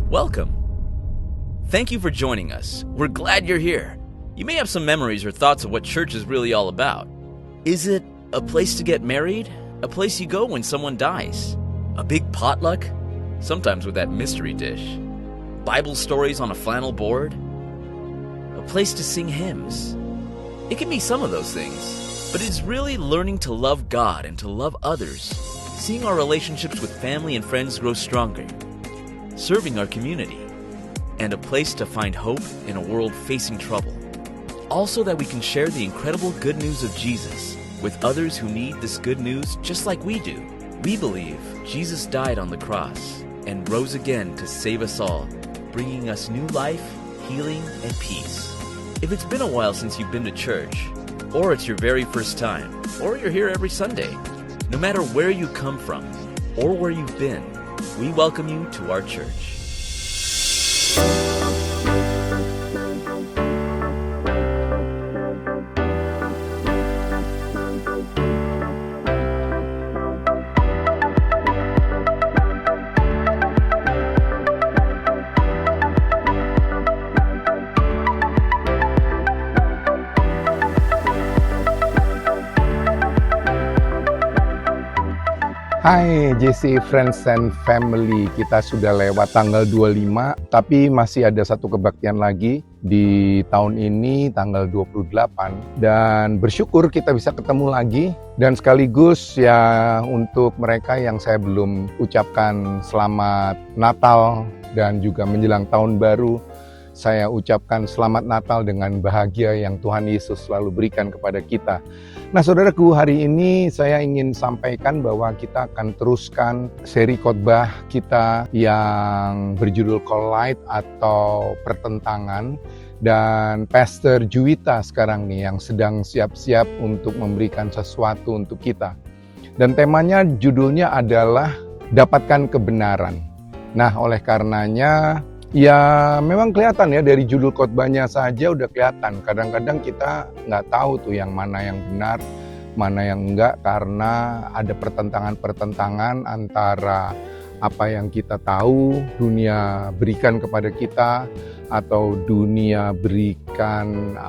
Welcome. Thank you for joining us. We're glad you're here. You may have some memories or thoughts of what church is really all about. Is it a place to get married? A place you go when someone dies? A big potluck? Sometimes with that mystery dish. Bible stories on a flannel board? A place to sing hymns? It can be some of those things, but it's really learning to love God and to love others, seeing our relationships with family and friends grow stronger, serving our community, and a place to find hope in a world facing trouble. Also that we can share the incredible good news of Jesus with others who need this good news just like we do. We believe Jesus died on the cross and rose again to save us all, bringing us new life, healing, and peace. If it's been a while since you've been to church, or it's your very first time, or you're here every Sunday, no matter where you come from or where you've been, we welcome you to our church. Hai JC Friends and Family, kita sudah lewat tanggal 25, tapi masih ada satu kebaktian lagi di tahun ini, tanggal 28. Dan bersyukur kita bisa ketemu lagi, dan sekaligus ya untuk mereka yang saya belum ucapkan selamat Natal dan juga menjelang tahun baru, saya ucapkan selamat Natal dengan bahagia yang Tuhan Yesus selalu berikan kepada kita. Nah saudaraku, hari ini saya ingin sampaikan bahwa kita akan teruskan seri khotbah kita yang berjudul Collide atau Pertentangan. Dan Pastor Juwita sekarang nih yang sedang siap-siap untuk memberikan sesuatu untuk kita. Dan temanya judulnya adalah Dapatkan Kebenaran. Nah oleh karenanya ya memang kelihatan ya dari judul khotbahnya saja udah kelihatan. Kadang-kadang kita nggak tahu tuh yang mana yang benar, mana yang enggak, karena ada pertentangan-pertentangan antara apa yang kita tahu dunia berikan kepada kita atau dunia berikan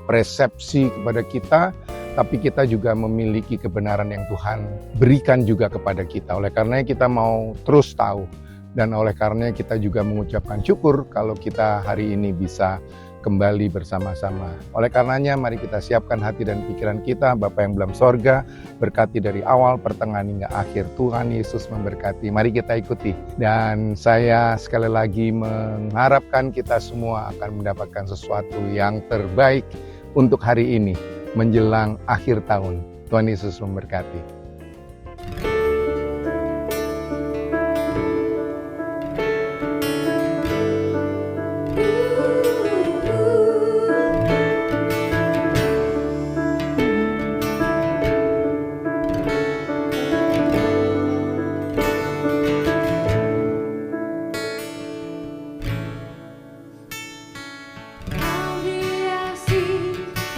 persepsi kepada kita, tapi kita juga memiliki kebenaran yang Tuhan berikan juga kepada kita. Oleh karenanya kita mau terus tahu. Dan oleh karenanya kita juga mengucapkan syukur kalau kita hari ini bisa kembali bersama-sama. Oleh karenanya mari kita siapkan hati dan pikiran kita. Bapa yang dalam sorga, berkati dari awal, pertengahan hingga akhir. Tuhan Yesus memberkati. Mari kita ikuti. Dan saya sekali lagi mengharapkan kita semua akan mendapatkan sesuatu yang terbaik untuk hari ini menjelang akhir tahun. Tuhan Yesus memberkati.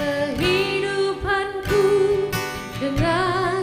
Kehidupanku dengan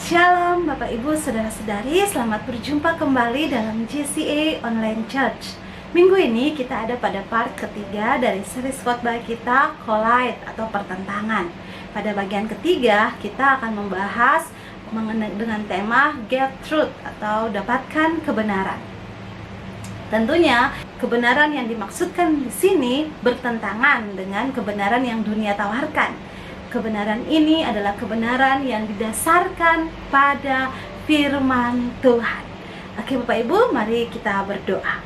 Shalom Bapak Ibu Saudara-saudari, selamat berjumpa kembali dalam JCA Online Church. Minggu ini kita ada pada part ketiga dari series khotbah kita, Collide atau Pertentangan. Pada bagian ketiga kita akan membahas dengan tema Get Truth atau Dapatkan Kebenaran. Tentunya kebenaran yang dimaksudkan di sini bertentangan dengan kebenaran yang dunia tawarkan. Kebenaran ini adalah kebenaran yang didasarkan pada firman Tuhan. Oke Bapak Ibu, mari kita berdoa.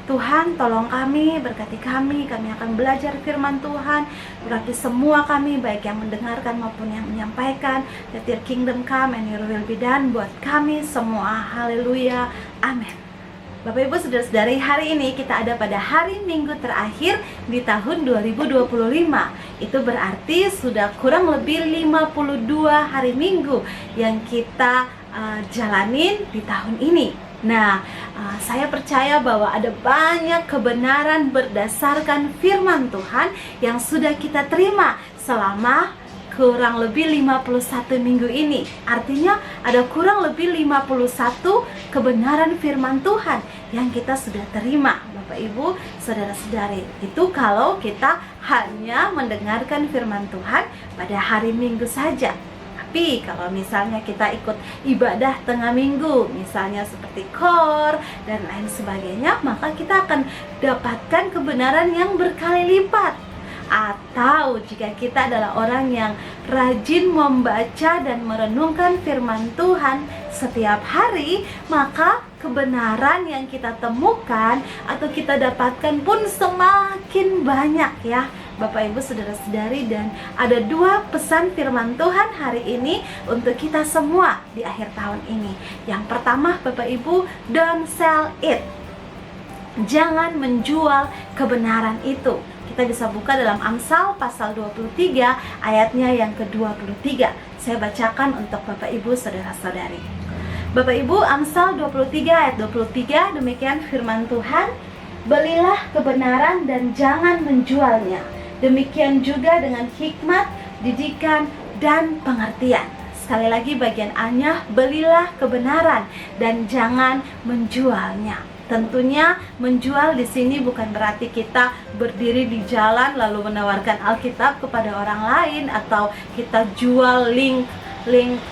Tuhan, tolong kami, berkati kami akan belajar firman Tuhan. Berarti semua kami, baik yang mendengarkan maupun yang menyampaikan, let your kingdom come and your will be done buat kami semua. Haleluya, amin. Bapak Ibu Saudara-saudari, hari ini kita ada pada hari Minggu terakhir di tahun 2025. Itu berarti sudah kurang lebih 52 hari Minggu yang kita jalanin di tahun ini. Nah, saya percaya bahwa ada banyak kebenaran berdasarkan firman Tuhan yang sudah kita terima selama kurang lebih 51 minggu ini. Artinya ada kurang lebih 51 kebenaran firman Tuhan yang kita sudah terima, Bapak Ibu, Saudara-saudari. Itu kalau kita hanya mendengarkan firman Tuhan pada hari Minggu saja. Tapi kalau misalnya kita ikut ibadah tengah minggu, misalnya seperti KOR dan lain sebagainya, maka kita akan dapatkan kebenaran yang berkali lipat. Atau jika kita adalah orang yang rajin membaca dan merenungkan firman Tuhan setiap hari, maka kebenaran yang kita temukan atau kita dapatkan pun semakin banyak ya Bapak Ibu Saudara-saudari. Dan ada dua pesan firman Tuhan hari ini untuk kita semua di akhir tahun ini. Yang pertama Bapak Ibu, don't sell it. Jangan menjual kebenaran itu. Kita bisa buka dalam Amsal pasal 23 ayatnya yang ke-23. Saya bacakan untuk Bapak Ibu Saudara-saudari. Bapak Ibu, Amsal 23 ayat 23, demikian firman Tuhan, belilah kebenaran dan jangan menjualnya. Demikian juga dengan hikmat, didikan, dan pengertian. Sekali lagi bagian A-nya, belilah kebenaran dan jangan menjualnya. Tentunya menjual di sini bukan berarti kita berdiri di jalan lalu menawarkan Alkitab kepada orang lain, atau kita jual link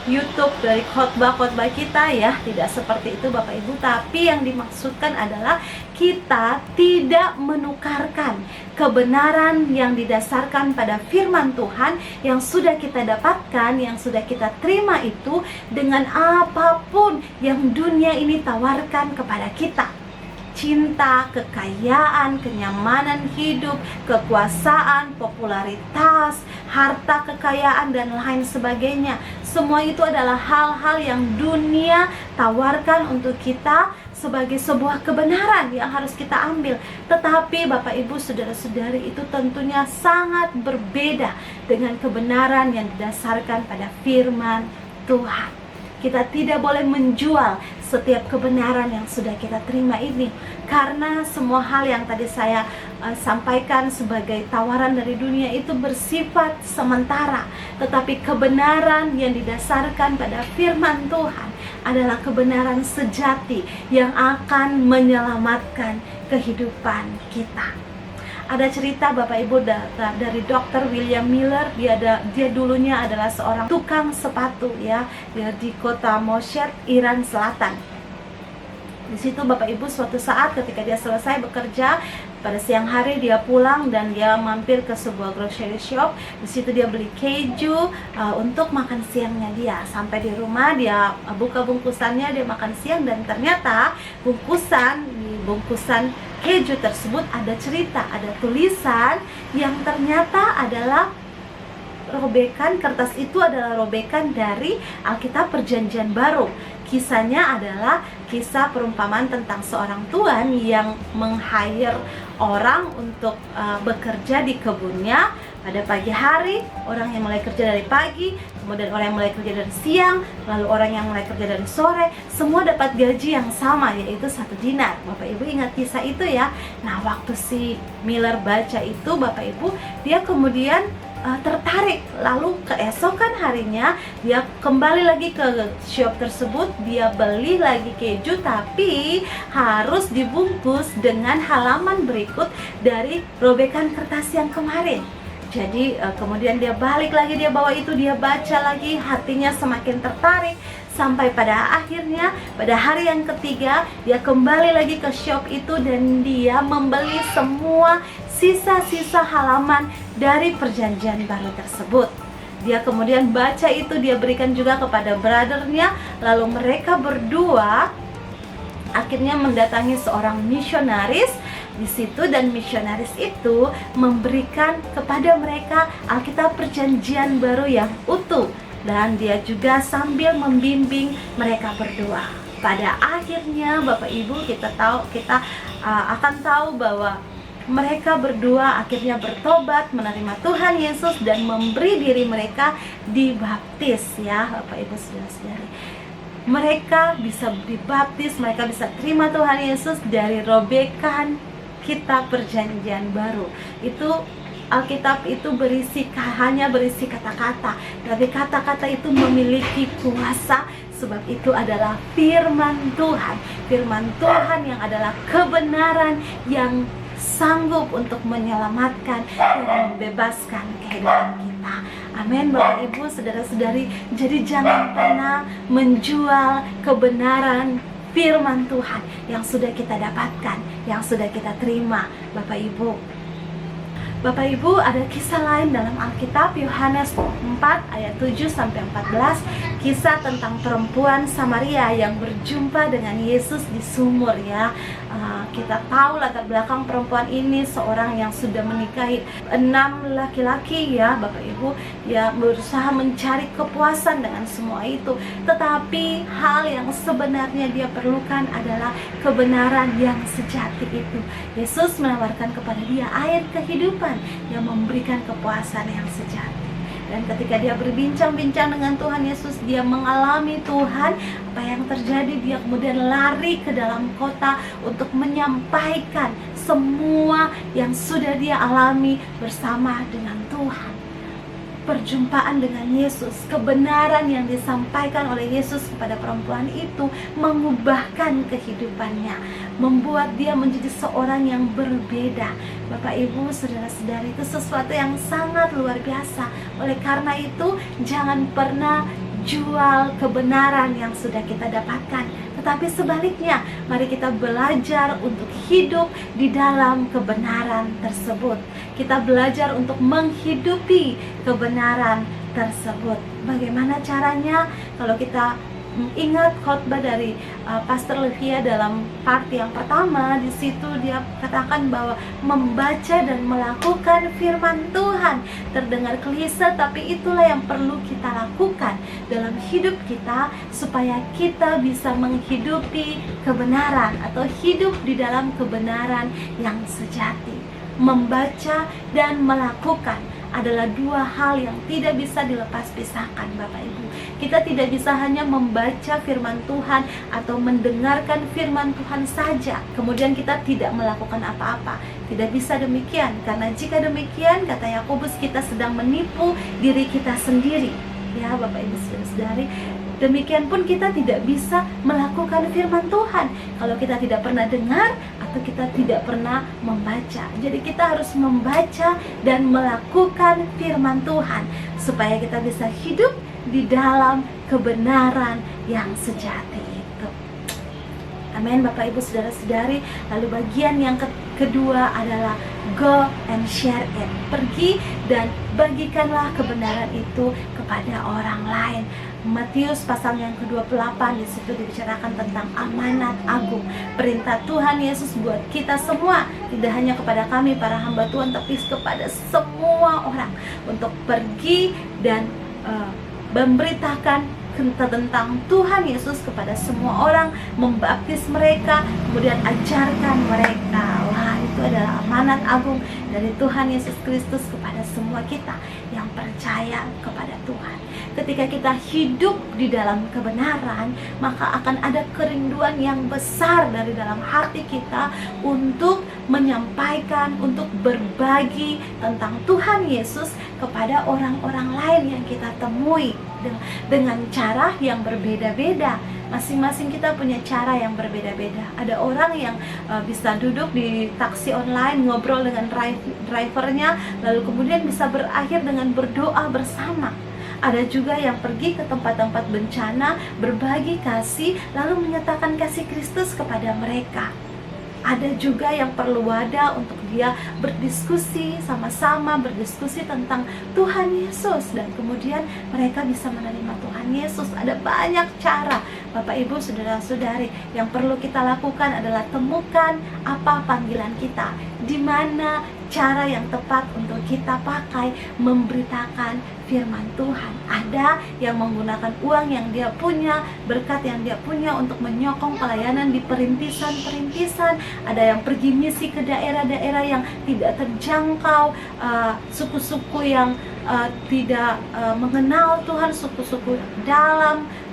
YouTube dari khotbah-khotbah kita ya. Tidak seperti itu Bapak Ibu. Tapi yang dimaksudkan adalah kita tidak menukarkan kebenaran yang didasarkan pada firman Tuhan yang sudah kita dapatkan, yang sudah kita terima itu dengan apapun yang dunia ini tawarkan kepada kita. Cinta, kekayaan, kenyamanan hidup, kekuasaan, popularitas, harta kekayaan, dan lain sebagainya. Semua itu adalah hal-hal yang dunia tawarkan untuk kita sebagai sebuah kebenaran yang harus kita ambil. Tetapi Bapak Ibu Saudara-saudari, itu tentunya sangat berbeda dengan kebenaran yang didasarkan pada firman Tuhan. Kita tidak boleh menjual setiap kebenaran yang sudah kita terima ini, karena semua hal yang tadi saya sampaikan sebagai tawaran dari dunia itu bersifat sementara. Tetapi kebenaran yang didasarkan pada firman Tuhan adalah kebenaran sejati yang akan menyelamatkan kehidupan kita. Ada cerita Bapak Ibu dari Dr. William Miller. Dia dulunya adalah seorang tukang sepatu ya, di kota Moshet, Iran Selatan. Di situ Bapak Ibu suatu saat ketika dia selesai bekerja pada siang hari, dia pulang dan dia mampir ke sebuah grocery shop. Di situ dia beli keju untuk makan siangnya dia. Sampai di rumah dia buka bungkusannya, dia makan siang, dan ternyata bungkusan keju tersebut ada cerita, ada tulisan yang ternyata adalah robekan. Kertas itu adalah robekan dari Alkitab Perjanjian Baru. Kisahnya adalah kisah perumpamaan tentang seorang tuan yang meng-hire orang untuk bekerja di kebunnya pada pagi hari. Orang yang mulai kerja dari pagi, kemudian orang yang mulai kerja dari siang, lalu orang yang mulai kerja dari sore. Semua dapat gaji yang sama, yaitu 1 dinar. Bapak Ibu ingat kisah itu ya. Nah, waktu si Miller baca itu, Bapak Ibu, dia kemudian tertarik Lalu keesokan harinya dia kembali lagi ke shop tersebut, dia beli lagi keju, tapi harus dibungkus dengan halaman berikut dari robekan kertas yang kemarin. Jadi kemudian dia balik lagi, dia bawa itu, dia baca lagi, hatinya semakin tertarik. Sampai pada akhirnya pada hari yang ketiga dia kembali lagi ke shop itu dan dia membeli semua sisa-sisa halaman dari perjanjian baru tersebut. Dia kemudian baca itu, dia berikan juga kepada brothernya. Lalu mereka berdua akhirnya mendatangi seorang misionaris di situ, dan misionaris itu memberikan kepada mereka Alkitab Perjanjian Baru yang utuh, dan dia juga sambil membimbing mereka berdua. Pada akhirnya Bapak Ibu kita akan tahu bahwa mereka berdua akhirnya bertobat, menerima Tuhan Yesus dan memberi diri mereka dibaptis, ya Bapak Ibu saudara-saudari. Mereka bisa dibaptis, mereka bisa terima Tuhan Yesus dari robekan Kitab Perjanjian Baru. Itu Alkitab itu hanya berisi kata-kata, tapi kata-kata itu memiliki kuasa, sebab itu adalah firman Tuhan. Firman Tuhan yang adalah kebenaran yang sanggup untuk menyelamatkan dan membebaskan kehidupan kita. Amin Bapak Ibu saudara-saudari. Jadi jangan pernah menjual kebenaran firman Tuhan yang sudah kita dapatkan, yang sudah kita terima. Bapak Ibu, ada kisah lain dalam Alkitab, Yohanes 4 ayat 7 sampai 14, kisah tentang perempuan Samaria yang berjumpa dengan Yesus di sumur, ya. Kita tahu latar belakang perempuan ini seorang yang sudah menikahi 6 laki-laki, ya Bapak Ibu. Dia berusaha mencari kepuasan dengan semua itu, tetapi hal yang sebenarnya dia perlukan adalah kebenaran yang sejati itu. Yesus menawarkan kepada dia air kehidupan yang memberikan kepuasan yang sejati. Dan ketika dia berbincang-bincang dengan Tuhan Yesus, dia mengalami Tuhan, apa yang terjadi, dia kemudian lari ke dalam kota untuk menyampaikan semua yang sudah dia alami bersama dengan Tuhan. Perjumpaan dengan Yesus, kebenaran yang disampaikan oleh Yesus kepada perempuan itu mengubahkan kehidupannya, membuat dia menjadi seorang yang berbeda. Bapak Ibu saudara-saudari, itu sesuatu yang sangat luar biasa. Oleh karena itu jangan pernah jual kebenaran yang sudah kita dapatkan, tetapi sebaliknya mari kita belajar untuk hidup di dalam kebenaran tersebut. Kita belajar untuk menghidupi kebenaran tersebut. Bagaimana caranya? Kalau kita ingat khotbah dari Pastor Livia dalam part yang pertama, di situ dia katakan bahwa membaca dan melakukan firman Tuhan terdengar klise, tapi itulah yang perlu kita lakukan dalam hidup kita supaya kita bisa menghidupi kebenaran atau hidup di dalam kebenaran yang sejati. Membaca dan melakukan adalah dua hal yang tidak bisa dilepas pisahkan, Bapak Ibu. Kita tidak bisa hanya membaca firman Tuhan atau mendengarkan firman Tuhan saja, kemudian kita tidak melakukan apa-apa. Tidak bisa demikian, karena jika demikian, kata Yakobus, kita sedang menipu diri kita sendiri. Ya Bapak Ibu saudara-saudari, demikian pun kita tidak bisa melakukan firman Tuhan kalau kita tidak pernah dengar atau kita tidak pernah membaca. Jadi kita harus membaca dan melakukan firman Tuhan supaya kita bisa hidup di dalam kebenaran yang sejati itu. Amin Bapak Ibu saudara-saudari. Lalu bagian yang kedua adalah go and share it. Pergi dan bagikanlah kebenaran itu kepada orang lain. Matius pasal yang ke-28, di situ dibicarakan tentang amanat agung, perintah Tuhan Yesus buat kita semua, tidak hanya kepada kami para hamba Tuhan, tapi kepada semua orang untuk pergi dan memberitakan tentang Tuhan Yesus kepada semua orang, membaptis mereka, kemudian ajarkan mereka. Wah, itu adalah amanat agung dari Tuhan Yesus Kristus kepada semua kita yang percaya kepada Tuhan. Ketika kita hidup di dalam kebenaran, maka akan ada kerinduan yang besar dari dalam hati kita untuk menyampaikan, untuk berbagi tentang Tuhan Yesus kepada orang-orang lain yang kita temui dengan cara yang berbeda-beda. Masing-masing kita punya cara yang berbeda-beda. Ada orang yang bisa duduk di taksi online, ngobrol dengan drivernya, lalu kemudian bisa berakhir dengan berdoa bersama. Ada juga yang pergi ke tempat-tempat bencana, berbagi kasih, lalu menyatakan kasih Kristus kepada mereka. Ada juga yang perlu wadah untuk dia berdiskusi sama-sama, berdiskusi tentang Tuhan Yesus, dan kemudian mereka bisa menerima Tuhan Yesus. Ada banyak cara, Bapak Ibu, saudara-saudari. Yang perlu kita lakukan adalah temukan apa panggilan kita, di mana cara yang tepat untuk kita pakai memberitakan firman Tuhan. Ada yang menggunakan uang yang dia punya, berkat yang dia punya untuk menyokong pelayanan di perintisan-perintisan. Ada yang pergi misi ke daerah-daerah yang tidak terjangkau, suku-suku yang tidak mengenal Tuhan, suku-suku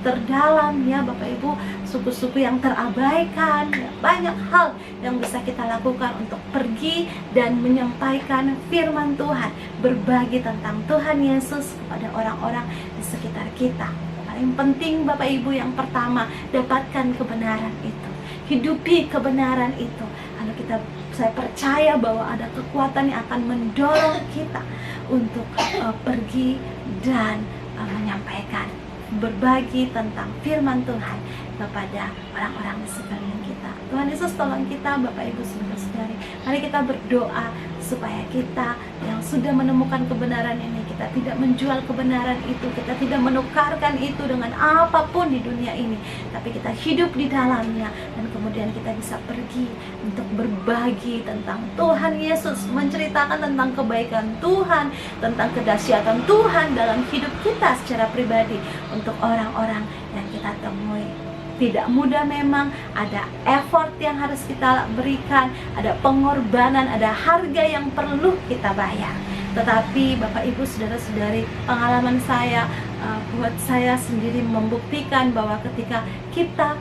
terdalam ya Bapak Ibu, suku-suku yang terabaikan ya. Banyak hal yang bisa kita lakukan untuk pergi dan menyampaikan firman Tuhan, berbagi tentang Tuhan Yesus kepada orang-orang di sekitar kita. Paling penting Bapak Ibu, yang pertama, dapatkan kebenaran itu, hidupi kebenaran itu. Lalu saya percaya bahwa ada kekuatan yang akan mendorong kita untuk pergi dan menyampaikan, berbagi tentang firman Tuhan kepada orang-orang di sekeliling kita. Tuhan Yesus tolong kita, Bapak Ibu saudara-saudari. Mari kita berdoa supaya kita yang sudah menemukan kebenaran ini, kita tidak menjual kebenaran itu, kita tidak menukarkan itu dengan apapun di dunia ini, tapi kita hidup di dalamnya, dan kemudian kita bisa pergi untuk berbagi tentang Tuhan Yesus, menceritakan tentang kebaikan Tuhan, tentang kedahsyatan Tuhan dalam hidup kita secara pribadi untuk orang-orang yang kita temui. Tidak mudah memang, ada effort yang harus kita berikan, ada pengorbanan, ada harga yang perlu kita bayar. Tetapi Bapak Ibu saudara-saudari, pengalaman saya buat saya sendiri membuktikan bahwa ketika kita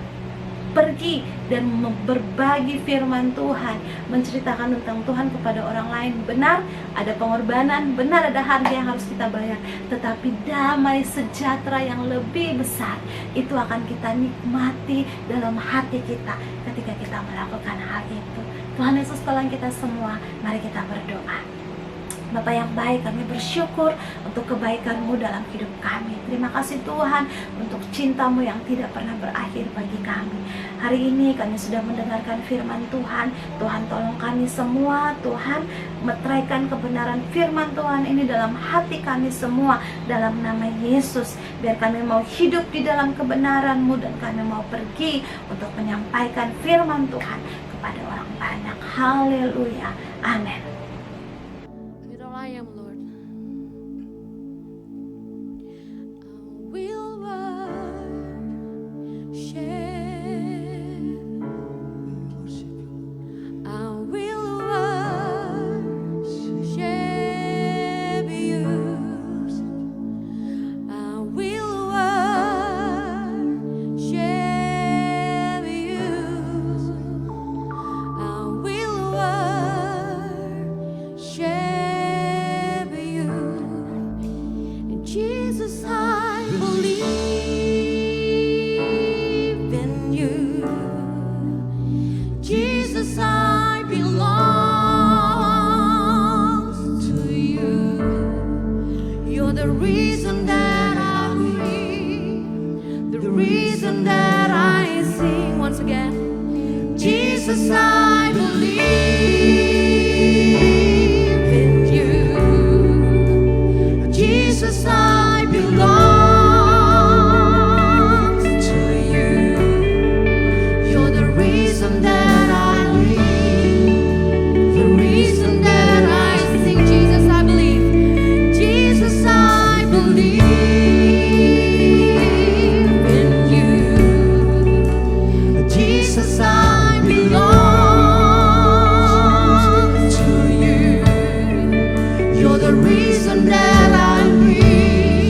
pergi dan berbagi firman Tuhan, menceritakan tentang Tuhan kepada orang lain, benar ada pengorbanan, benar ada harga yang harus kita bayar, tetapi damai sejahtera yang lebih besar itu akan kita nikmati dalam hati kita ketika kita melakukan hal itu. Tuhan Yesus tolong kita semua. Mari kita berdoa. Bapa yang baik, kami bersyukur untuk kebaikan-Mu dalam hidup kami. Terima kasih Tuhan untuk cinta-Mu yang tidak pernah berakhir bagi kami. Hari ini kami sudah mendengarkan firman Tuhan. Tuhan tolong kami semua, Tuhan, meteraikan kebenaran firman Tuhan ini dalam hati kami semua, dalam nama Yesus. Biar kami mau hidup di dalam kebenaran-Mu, dan kami mau pergi untuk menyampaikan firman Tuhan kepada orang banyak. Haleluya. Amin. I am, Lord. I will worship. I will worship you. I will worship you. I will worship. Jesus, I believe in you. Jesus, I belong to you. You're the reason that I breathe, the reason that I sing. Once again, Jesus, I believe. Jesus, I belong to you. You're the reason that I live, the reason that I sing. Jesus, I believe. Jesus, I believe in you. Jesus, I belong to you. You're the reason that I breathe.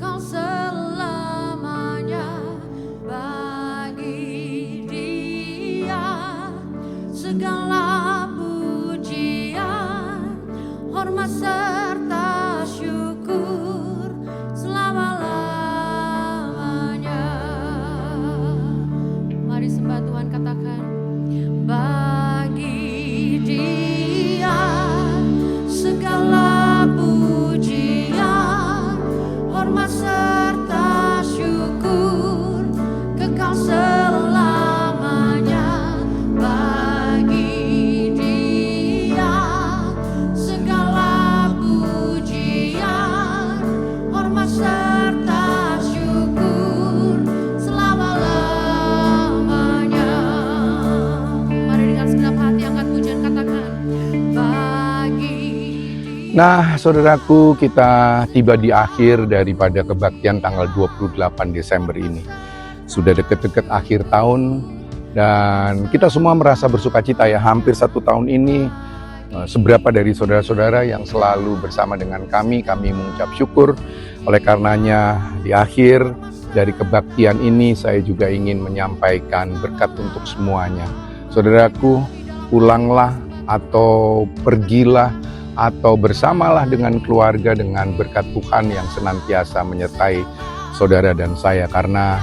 kekal selamanya. Bagi Dia segala pujian, hormat serta syukur selama-lamanya. Mari sembah Tuhan, katakan, bagi Dia segala pujian, hormat serta syukur kekal selamanya. Bagi Dia segala pujian, hormat serta syukur selama-lamanya. Mari dengan segenap hati angkat pujian, katakan, bagi Nah, saudaraku, kita tiba di akhir daripada kebaktian tanggal 28 Desember ini. Sudah deket-deket akhir tahun, dan kita semua merasa bersuka cita ya. Hampir 1 tahun ini, seberapa dari saudara-saudara yang selalu bersama dengan kami mengucap syukur. Oleh karenanya, di akhir dari kebaktian ini, saya juga ingin menyampaikan berkat untuk semuanya. Saudaraku, pulanglah atau pergilah atau bersamalah dengan keluarga dengan berkat Tuhan yang senantiasa menyertai saudara dan saya. Karena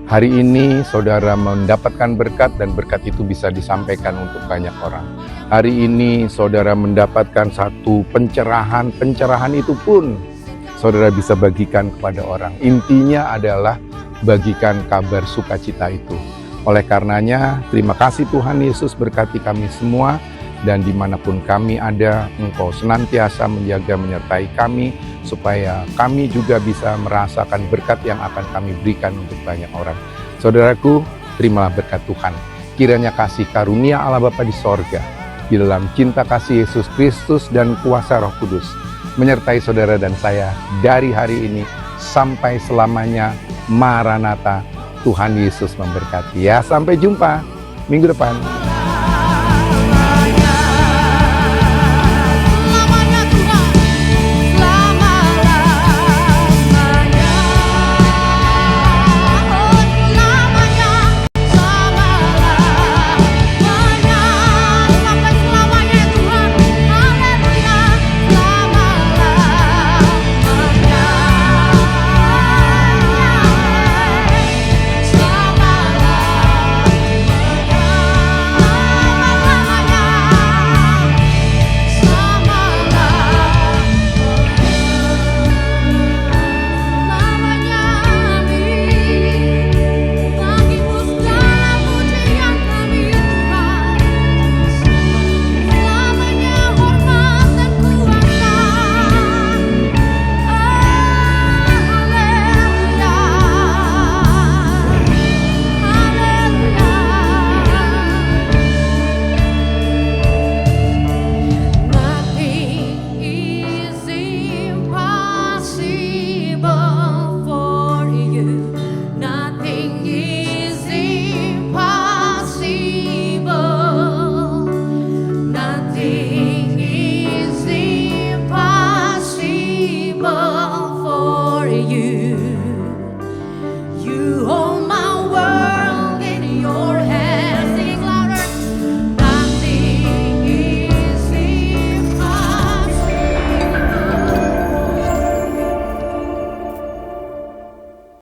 hari ini saudara mendapatkan berkat dan berkat itu bisa disampaikan untuk banyak orang. Hari ini saudara mendapatkan satu pencerahan itu pun saudara bisa bagikan kepada orang. Intinya adalah bagikan kabar sukacita itu. Oleh karenanya, terima kasih Tuhan Yesus, berkati kami semua. Dan dimanapun kami ada, Engkau senantiasa menjaga menyertai kami, supaya kami juga bisa merasakan berkat yang akan kami berikan untuk banyak orang. Saudaraku, terimalah berkat Tuhan. Kiranya kasih karunia Allah Bapa di sorga, di dalam cinta kasih Yesus Kristus dan kuasa Roh Kudus, menyertai saudara dan saya dari hari ini sampai selamanya. Maranatha, Tuhan Yesus memberkati. Ya, sampai jumpa minggu depan.